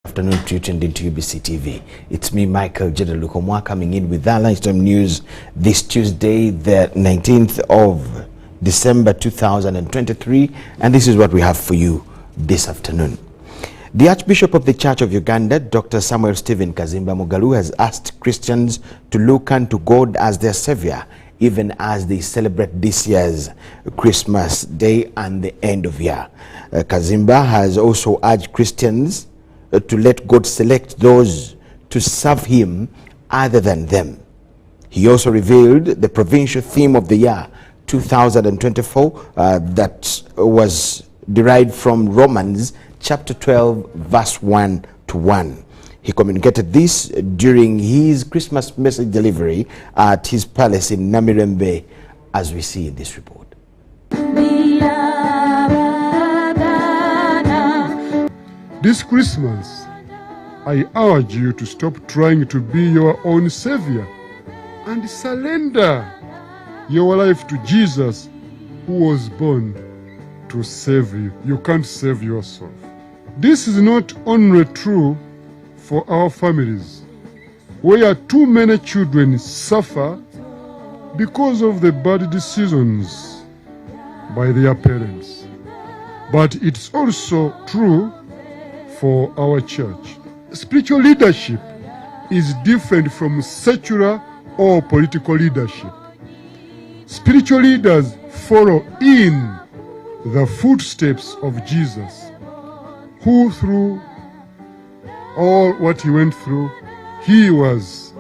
Afternoon, you tuned into UBC TV. It's me, Michael Jedalukomwa, coming in with that lunchtime news this Tuesday, the 19th of December 2023, and this is what we have for you this afternoon. The Archbishop of the Church of Uganda, Dr. Samuel Stephen Kazimba Mugalu, has asked Christians to look unto God as their savior, even as they celebrate this year's Christmas Day and the end of year. Kazimba has also urged Christians to let God select those to serve him other than them. He also revealed the provincial theme of the year 2024 that was derived from Romans chapter 12 verse 1 to 1. He communicated this during his Christmas message delivery at his palace in Namirembe, as we see in this report. This Christmas, I urge you to stop trying to be your own savior and surrender your life to Jesus, who was born to save you. You can't save yourself. This is not only true for our families, where too many children suffer because of the bad decisions by their parents, but it's also true for our church. Spiritual leadership is different from secular or political leadership. Spiritual leaders follow in the footsteps of Jesus, who through all what he went through, he was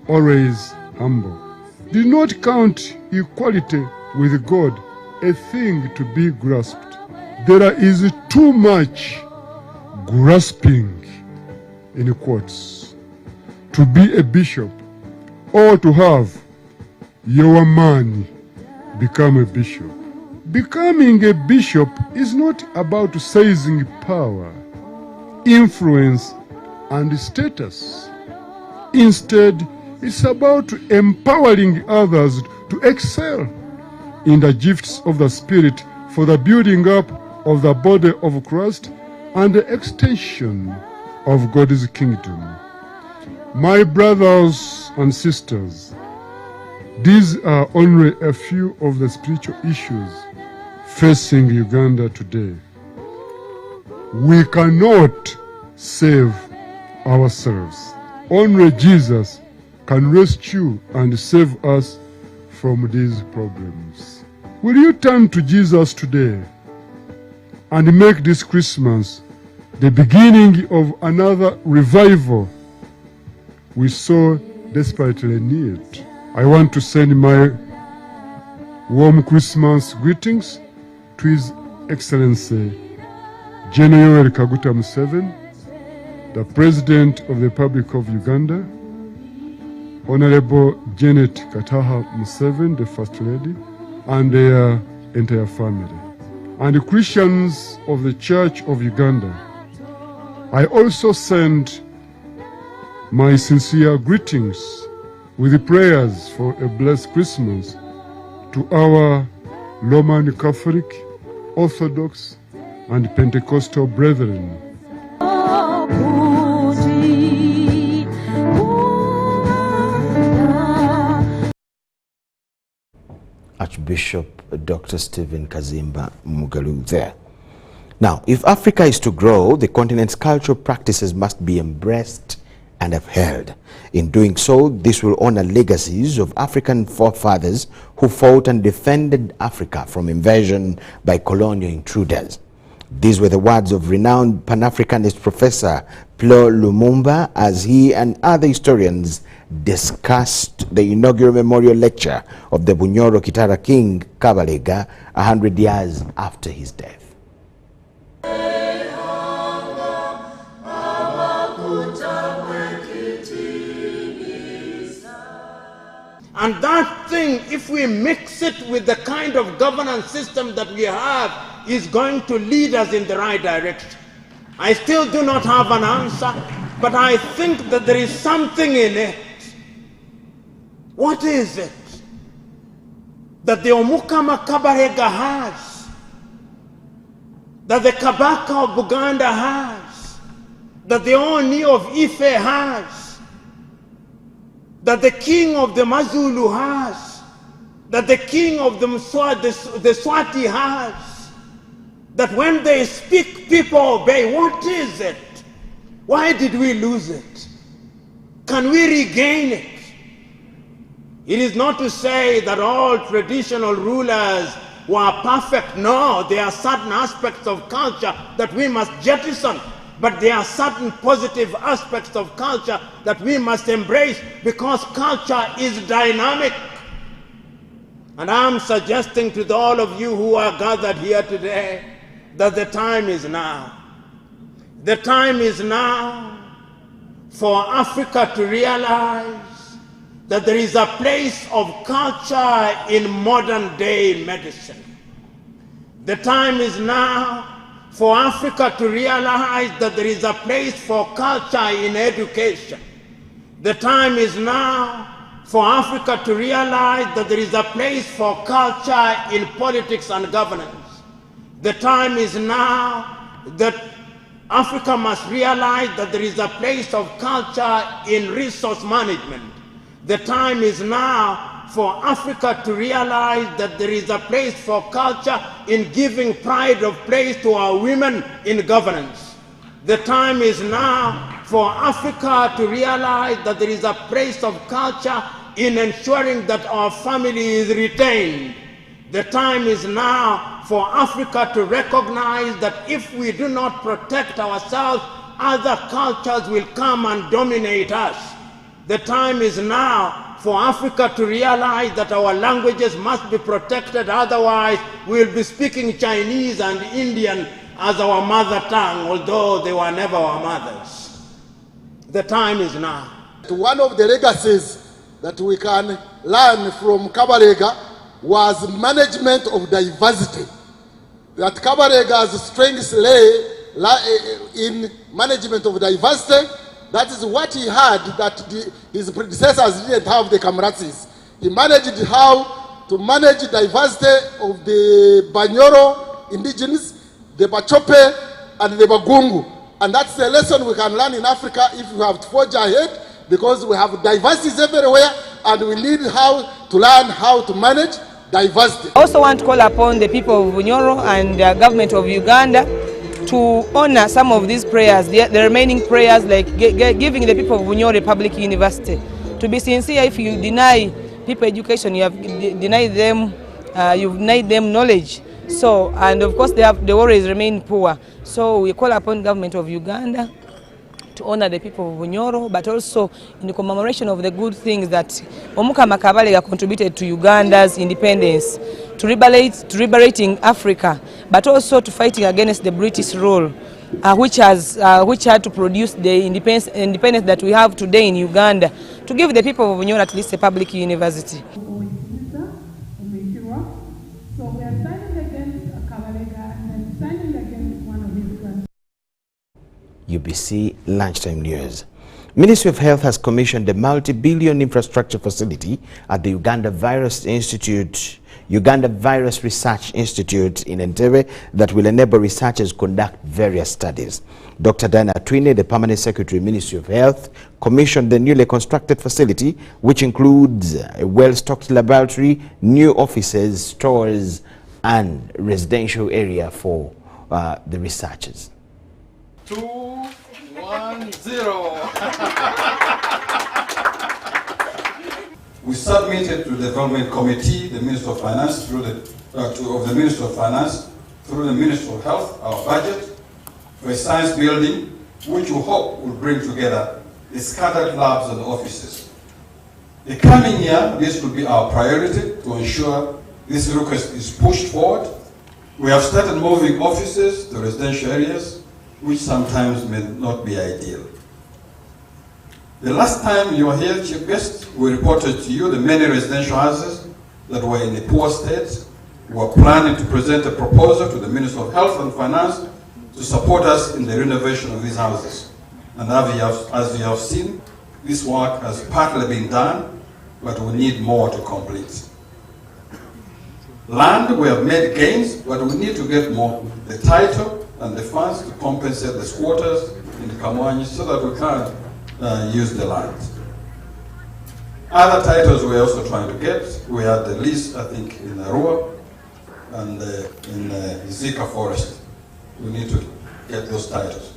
always humble. Did not count equality with God a thing to be grasped. There is too much grasping, in quotes, to be a bishop or to have your money become a bishop. Becoming a bishop is not about seizing power, influence, and status. Instead, it's about empowering others to excel in the gifts of the Spirit for the building up of the body of Christ and the extension of God's kingdom. My brothers and sisters, these are only a few of the spiritual issues facing Uganda today. We cannot save ourselves. Only Jesus can rescue and save us from these problems. Will you turn to Jesus today and make this Christmas the beginning of another revival we so desperately need? I want to send my warm Christmas greetings to His Excellency General Kaguta Museveni, the President of the Republic of Uganda, Honorable Janet Kataha Museveni, the First Lady, and their entire family, and the Christians of the Church of Uganda. I also send my sincere greetings with prayers for a blessed Christmas to our Roman Catholic, Orthodox, and Pentecostal brethren. Archbishop Dr. Stephen Kazimba Mugalu there. Now, if Africa is to grow, the continent's cultural practices must be embraced and upheld. In doing so, this will honor legacies of African forefathers who fought and defended Africa from invasion by colonial intruders. These were the words of renowned Pan-Africanist Professor Plo Lumumba as he and other historians discussed the inaugural memorial lecture of the Bunyoro Kitara King Kabala 100 years after his death. And that thing, if we mix it with the kind of governance system that we have, is going to lead us in the right direction. I still do not have an answer, but I think that there is something in it. What is it that the Omukama Kabarega has, that the Kabaka of Uganda has, that the Oni of Ife has, that the king of the Mazulu has, that the king of the Swati has, that when they speak, people obey. What is it? Why did we lose it? Can we regain it? It is not to say that all traditional rulers were perfect. No, there are certain aspects of culture that we must jettison, but there are certain positive aspects of culture that we must embrace, because culture is dynamic. And I'm suggesting to all of you who are gathered here today that the time is now. The time is now for Africa to realize that there is a place of culture in modern day medicine. The time is now for Africa to realize that there is a place for culture in education. The time is now for Africa to realize that there is a place for culture in politics and governance. The time is now that Africa must realize that there is a place of culture in resource management. The time is now for Africa to realize that there is a place for culture in giving pride of place to our women in governance. The time is now for Africa to realize that there is a place of culture in ensuring that our family is retained. The time is now for Africa to recognize that if we do not protect ourselves, other cultures will come and dominate us. The time is now for Africa to realize that our languages must be protected, otherwise we'll be speaking Chinese and Indian as our mother tongue, although they were never our mothers. The time is now. One of the legacies that we can learn from Kabala was management of diversity. That Kabalega's strengths lay in management of diversity. That is what he had that his predecessors didn't have, the Kamratsis. He managed how to manage diversity of the Banyoro indigenous, the Bachope, and the Bagungu. And that's a lesson we can learn in Africa if we have to forge ahead, because we have diversities everywhere, and we need how to learn how to manage diversity. I also want to call upon the people of Bunyoro and the government of Uganda to honor some of these prayers, the remaining prayers, like giving the people of Bunyoro a public university. To be sincere, if you deny people education, you have denied them knowledge. So, and of course the warriors remain poor. So we call upon government of Uganda to honor the people of Bunyoro, but also in the commemoration of the good things that Omukama Kabala contributed to Uganda's independence, to liberating Africa, but also to fighting against the British rule, which had to produce the independence that we have today in Uganda, to give the people of Bunyoro at least a public university. So we are standing against Kabala and standing against one of his grandchildren. UBC Lunchtime News. Ministry of Health has commissioned a multi-billion infrastructure facility at the Uganda Virus Research Institute in Entebbe that will enable researchers conduct various studies. Dr. Diana Twine, the Permanent Secretary, Ministry of Health, commissioned the newly constructed facility, which includes a well-stocked laboratory, new offices, stores, and residential area for the researchers. 2, 1, 0. We submitted to the Development Committee, the Minister of Finance, through the Minister of Finance, through the Minister of Health, our budget for a science building, which we hope will bring together the scattered labs and offices. The coming year, this will be our priority to ensure this request is pushed forward. We have started moving offices to residential areas, which sometimes may not be ideal. The last time you were here, Chief Guest, we reported to you the many residential houses that were in a poor state. We were planning to present a proposal to the Minister of Health and Finance to support us in the renovation of these houses. And as you have seen, this work has partly been done, but we need more to complete. Land, we have made gains, but we need to get more. The title and the funds to compensate the squatters in Kamwanyi so that we can use the land. Other titles we're also trying to get. We had the lease, I think, in Arua and in Zika Forest. We need to get those titles.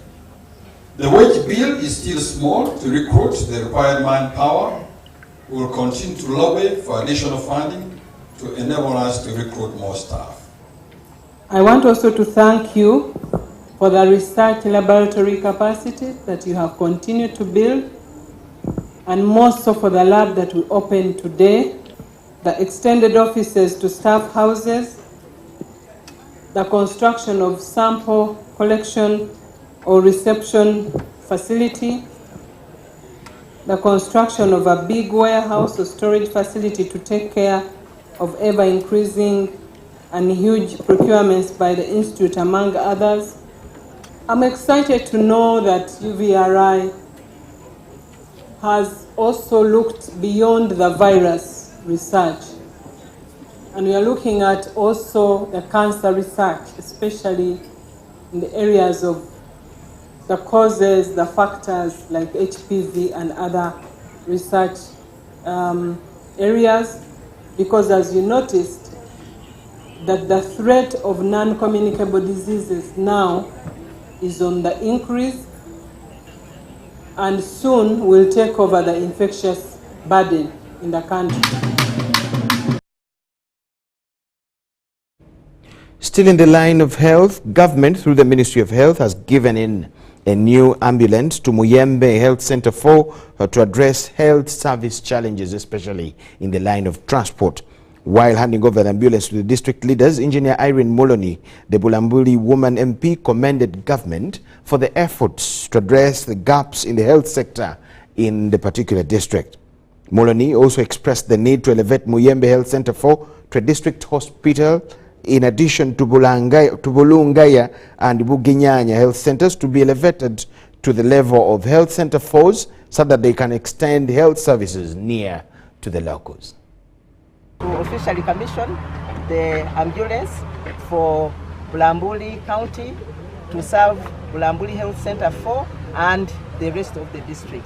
The wage bill is still small to recruit the required manpower. We will continue to lobby for additional funding to enable us to recruit more staff. I want also to thank you for the research laboratory capacity that you have continued to build, and most so for the lab that we opened today, the extended offices to staff houses, the construction of sample collection or reception facility, the construction of a big warehouse or storage facility to take care of ever-increasing and huge procurements by the Institute, among others. I'm excited to know that UVRI has also looked beyond the virus research, and we are looking at also the cancer research, especially in the areas of the causes, the factors like HPV and other research areas, because as you noticed, that the threat of non-communicable diseases now is on the increase, and soon will take over the infectious burden in the country. Still in the line of health, government through the Ministry of Health has given in a new ambulance to Muyembe Health Center 4 to address health service challenges, especially in the line of transport. While handing over the ambulance to the district leaders, Engineer Irene Moloney, the Bulambuli woman MP, commended government for the efforts to address the gaps in the health sector in the particular district. Moloney also expressed the need to elevate Muyembe Health Center 4 to a district hospital, in addition to Bulungaya and Buginyanya health centers to be elevated to the level of health center 4s so that they can extend health services near to the locals. To officially commission the ambulance for Bulambuli County to serve Bulambuli Health Center 4 and the rest of the district.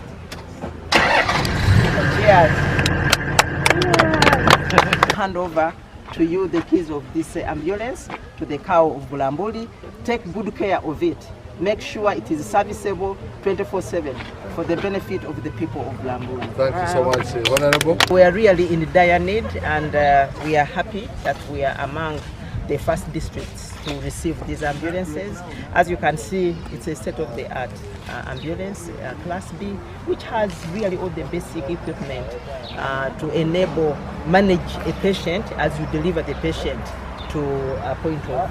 Cheers. Hand over to you the keys of this ambulance to the cow of Bulambuli. Take good care of it. Make sure it is serviceable 24/7 for the benefit of the people of Bulambuli. Thank you so much, Honorable. We are really in dire need, and we are happy that we are among the first districts to receive these ambulances. As you can see, it's a state-of-the-art ambulance, Class B, which has really all the basic equipment to enable manage a patient as you deliver the patient to a point of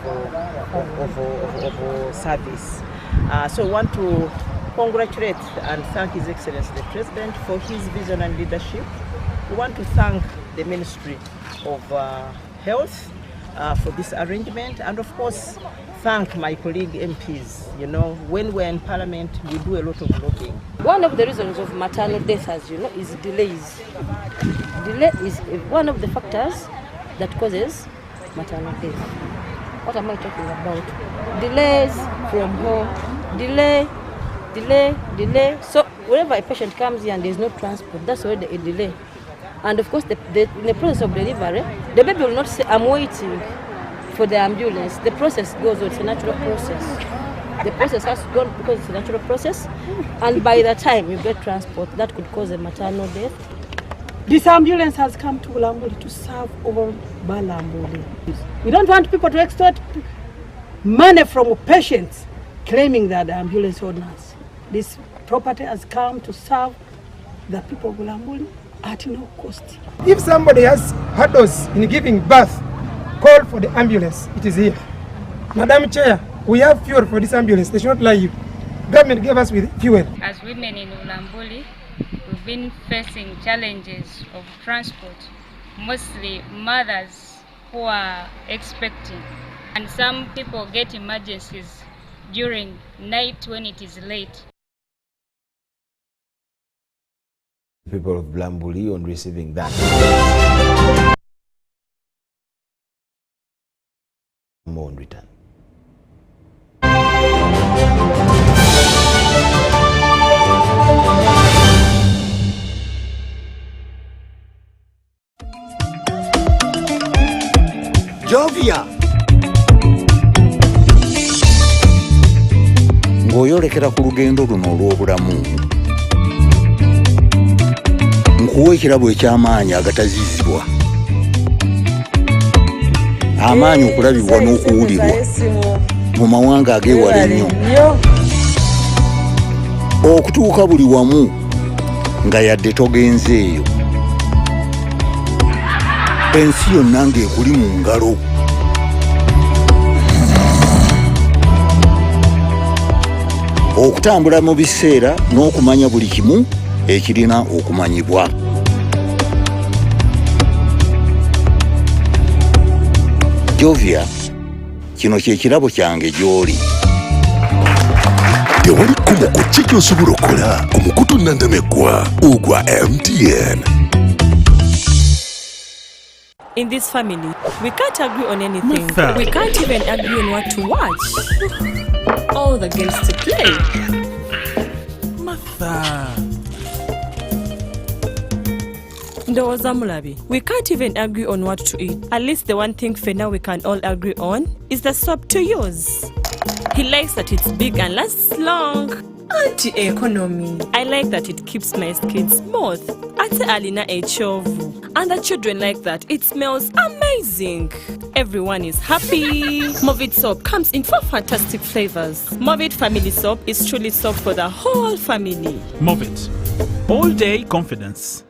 service. So I want to congratulate and thank His Excellency the President for his vision and leadership. We want to thank the Ministry of Health for this arrangement, and of course thank my colleague MPs. You know, when we're in Parliament, we do a lot of lobbying. One of the reasons of maternal death, as you know, is delays. Delay is one of the factors that causes maternal death. What am I talking about? Delays from home, delay. So whenever a patient comes here and there's no transport, that's already a delay. And of course, in the process of delivery, the baby will not say, I'm waiting for the ambulance. The process goes on, it's a natural process. The process has to go on because it's a natural process. And by the time you get transport, that could cause a maternal death. This ambulance has come to Bulambuli to serve all Bulambuli. We don't want people to extort money from patients claiming that the ambulance owners. This property has come to serve the people of Bulambuli at no cost. If somebody has hurdles in giving birth, call for the ambulance. It is here. Madam Chair, we have fuel for this ambulance. They should not lie you. Government gave us with fuel. As women in Bulambuli, we've been facing challenges of transport, mostly mothers who are expecting. And some people get emergencies during night when it is late. People of Bulambuli on receiving that. More in return. okwolekera ku lugendo luno olw'obulamu. Nkuwa ekirabo eky'amaanyi agatazizibwa. Amaanyi okulabibwa n'okuwulirwa mu mawanga ag'ewala ennyo. Okutuuka buli wamu nga yadde togenzeeyo. Ensi yonna ng'ekuli mu ngalo. Okutambula mu biseera n'okumanya buli kimu ekirina okumanyibwa. Jovia, kino kye kirabo kyange gy'oli. Tewali kumuko kye ky'osobola okukola omukutu nnandameggwa ogwa MTN. In this family, we can't agree on anything. Martha. We can't even agree on what to watch. All the games to play. Martha. Ndoza Mulabi, we can't even agree on what to eat. At least the one thing for now we can all agree on is the soap to use. He likes that it's big and lasts long. Anti-economy. I like that it keeps my skin smooth. Ate alina echovu. And the children like that. It smells amazing. Everyone is happy. Movit soap comes in 4 fantastic flavors. Movit family soap is truly soap for the whole family. Movit. All day confidence.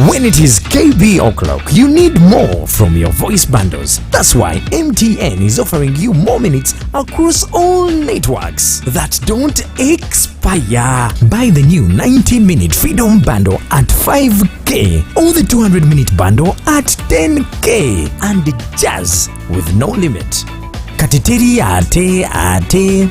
When it is KB o'clock, you need more from your voice bundles. That's why MTN is offering you more minutes across all networks that don't expire. Buy the new 90-minute Freedom Bundle at 5K or the 200-minute bundle at 10K and Jazz with no limit. Katiteri ate,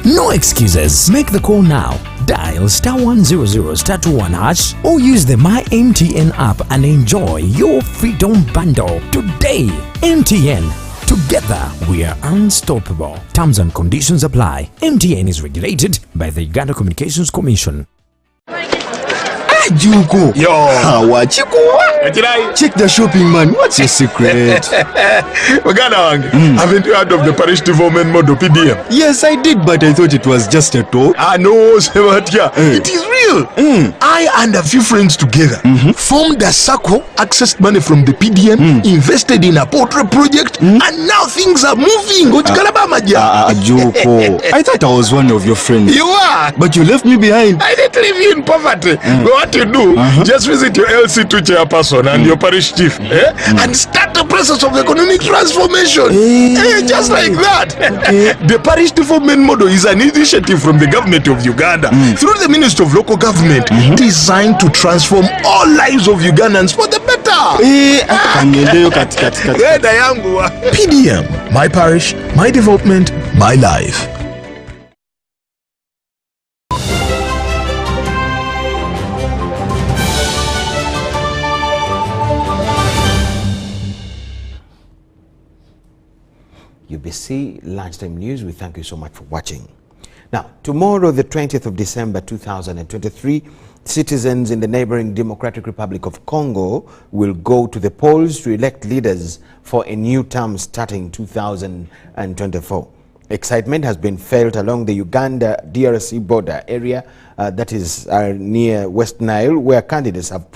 no excuses. Make the call now. Dial *100*21# or use the My MTN app and enjoy your Freedom Bundle today. MTN. Together we are unstoppable. Terms and conditions apply. MTN is regulated by the Uganda Communications Commission. Juko. Yo. Check the shopping, man. What's your secret? Haven't you heard of the parish development model PDM? Yes, I did, but I thought it was just a talk. No, Sebatia. It is real. I and a few friends together formed a circle, accessed money from the PDM, invested in a poultry project, and now things are moving. Juko. I thought I was one of your friends. You are. But you left me behind. I didn't leave you in poverty. What you do, just visit your LC2 chairperson and your parish chief and start the process of economic transformation. Just like that. The parish development model is an initiative from the government of Uganda through the Ministry of Local Government designed to transform all lives of Ugandans for the better. PDM, my parish, my development, my life. UBC Lunchtime News, we thank you so much for watching. Now, tomorrow, the 20th of December 2023, citizens in the neighboring Democratic Republic of Congo will go to the polls to elect leaders for a new term starting 2024. Excitement has been felt along the Uganda DRC border area, that is near West Nile, where candidates have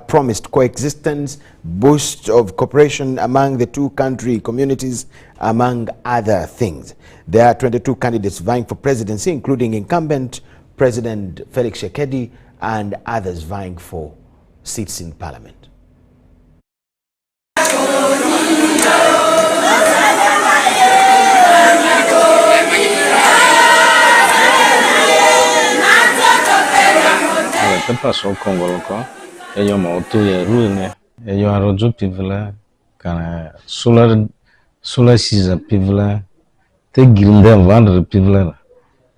promised coexistence, boost of cooperation among the two country communities, among other things. There are 22 candidates vying for presidency, including incumbent President Felix Tshisekedi and others vying for seats in parliament. Eyo mautu ya ruine eyo arojo pivla kana solar siza pivla te grinda vandre pivla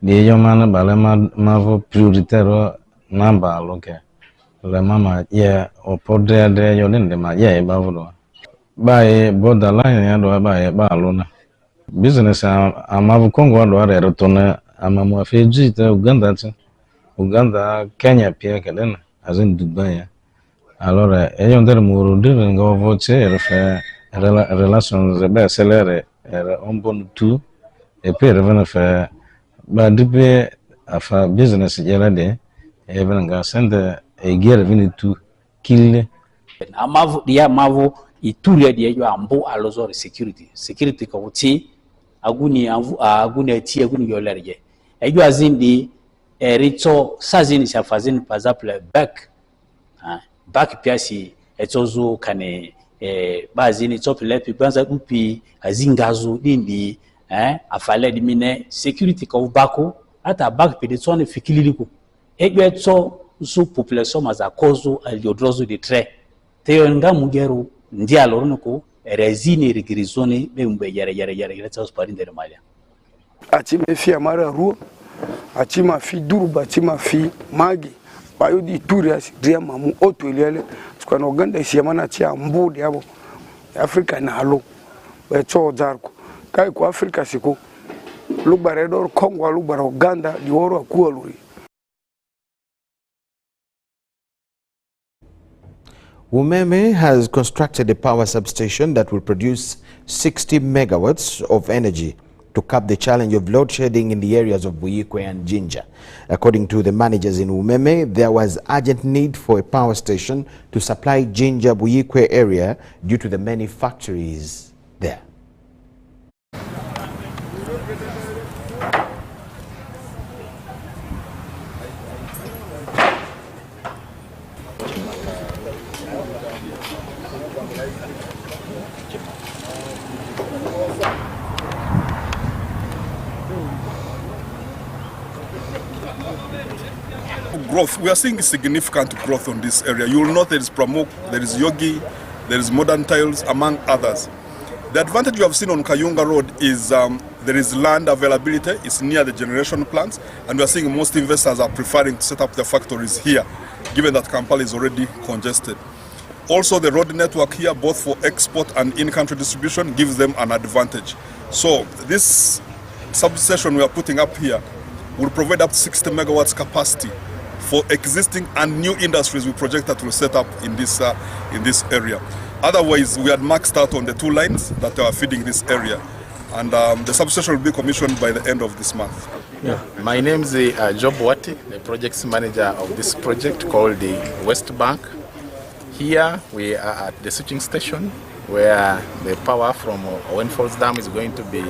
de yo mana bala mavo prioritero namba loke la mama ya opodre de yo nende ma ya bavro ba borderline ya do ba alona business amavu Kongo ado are rotona amamu afeji te Uganda Kenya pia kelena azin Dubai. Alors, ayant des mots de voter, relations accélérées, un bon tout, et puis revenir faire Badipe afa business jalade even ga send a gear vini to kill amavu dia mavu itulia dia yo ambo alozo security ko ti aguni ti aguni yo lerje ejo azindi rito sazini shafazini pazaple back piasi etozo kane bazini topilepi banza upi azingazu dindi afale dimine security ko bako ata back pedetone fikililiko ejo eto su population maza kozo aliodrozo de tre teonga mugeru ndia lorunuko rezini rigrizoni bembe yare tsa sparinde malia achime fi amara ruo achima fi durba achima fi magi bayo di turias dia mamu otwelele tukana Uganda isiamana chia mbudi yabo Afrika na halo becho zarko kai ku Afrika siko lubaredor Kongo lubara Uganda dioro akualuri. Umeme has constructed a power substation that will produce 60 megawatts of energy to cap the challenge of load shedding in the areas of Buyikwe and Jinja. According to the managers in Umeme, there was urgent need for a power station to supply Jinja Buyikwe area due to the many factories there. Growth. We are seeing significant growth on this area. You will note there is Pramuk, there is Yogi, there is Modern Tiles, among others. The advantage you have seen on Kayunga Road is there is land availability. It's near the generation plants, and we are seeing most investors are preferring to set up their factories here, given that Kampala is already congested. Also, the road network here, both for export and in-country distribution, gives them an advantage. So this substation we are putting up here will provide up to 60 megawatts capacity for existing and new industries we project that will set up in this area. Otherwise, we had maxed out on the 2 lines that are feeding this area, and the substation will be commissioned by the end of this month. Yeah. My name is Job Wati, the project manager of this project called the West Bank. Here we are at the switching station where the power from Owen Falls Dam is going to be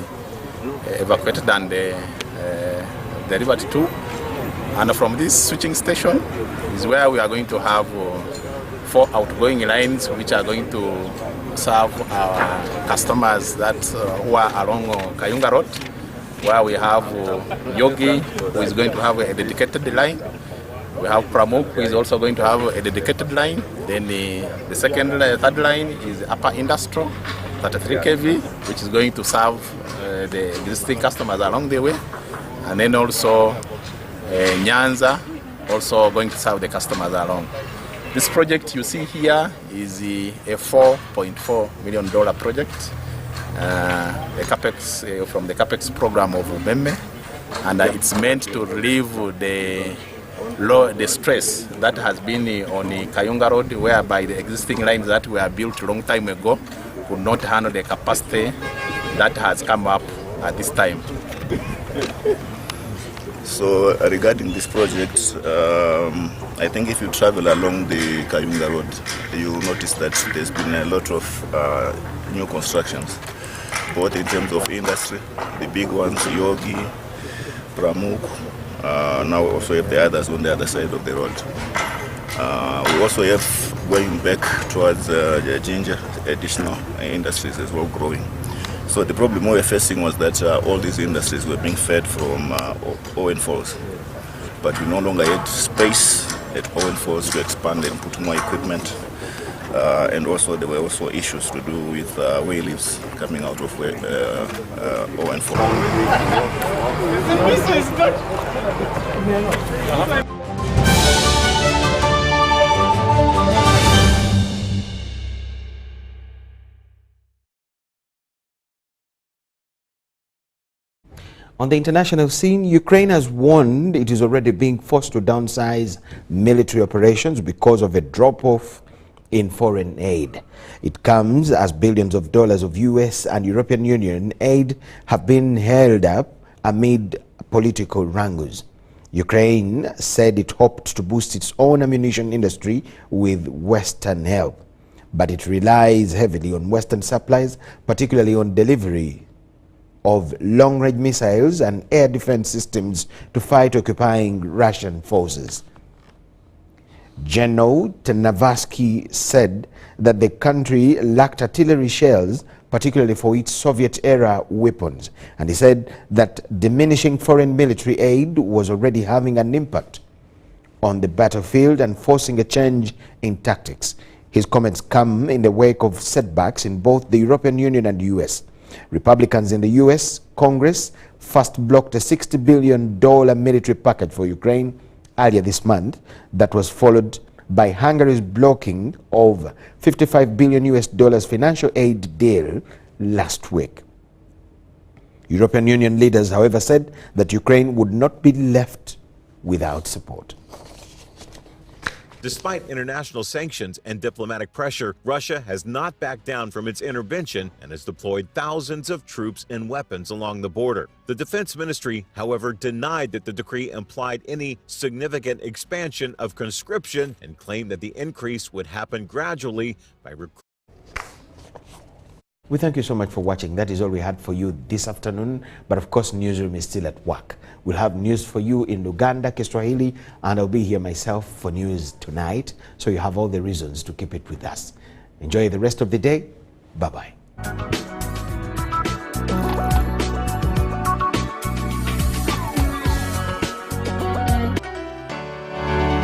evacuated and delivered to. And from this switching station is where we are going to have 4 outgoing lines which are going to serve our customers that who are along Kayunga Road, where we have Yogi, who is going to have a dedicated line. We have Pramuk, who is also going to have a dedicated line. Then the third line is Upper Industrial, 33 kV, which is going to serve the existing customers along the way. And then also Nyanza, also going to serve the customers along. This project you see here is a $4.4 million project, the capex from the capex program of Umeme, and it's meant to relieve the stress that has been on the Kayunga Road, whereby the existing lines that were built a long time ago could not handle the capacity that has come up at this time. So regarding this project, I think if you travel along the Kayunga Road, you will notice that there's been a lot of new constructions, both in terms of industry, the big ones, Yogi, Pramuk, now also have the others on the other side of the road. We also have, going back towards Jinja, additional industries as well growing. So the problem we were facing was that all these industries were being fed from Owen Falls, but we no longer had space at Owen Falls to expand and put more equipment, and also there were also issues to do with way leaves coming out of Owen Falls. On the international scene, Ukraine has warned it is already being forced to downsize military operations because of a drop-off in foreign aid. It comes as billions of dollars of US and European Union aid have been held up amid political wrangles. Ukraine said it hoped to boost its own ammunition industry with Western help, but it relies heavily on Western supplies, particularly on delivery of long-range missiles and air defense systems to fight occupying Russian forces. General Ternavsky said that the country lacked artillery shells, particularly for its Soviet-era weapons, and he said that diminishing foreign military aid was already having an impact on the battlefield and forcing a change in tactics. His comments come in the wake of setbacks in both the European Union and the US. Republicans in the US Congress first blocked a $60 billion military package for Ukraine earlier this month that was followed by Hungary's blocking of $55 billion financial aid deal last week. European Union leaders, however, said that Ukraine would not be left without support. Despite international sanctions and diplomatic pressure, Russia has not backed down from its intervention and has deployed thousands of troops and weapons along the border. The Defense Ministry, however, denied that the decree implied any significant expansion of conscription and claimed that the increase would happen gradually by recruiting. We thank you so much for watching. That is all we had for you this afternoon. But of course, newsroom is still at work. We'll have news for you in Uganda, Kiswahili, and I'll be here myself for news tonight. So you have all the reasons to keep it with us. Enjoy the rest of the day. Bye-bye.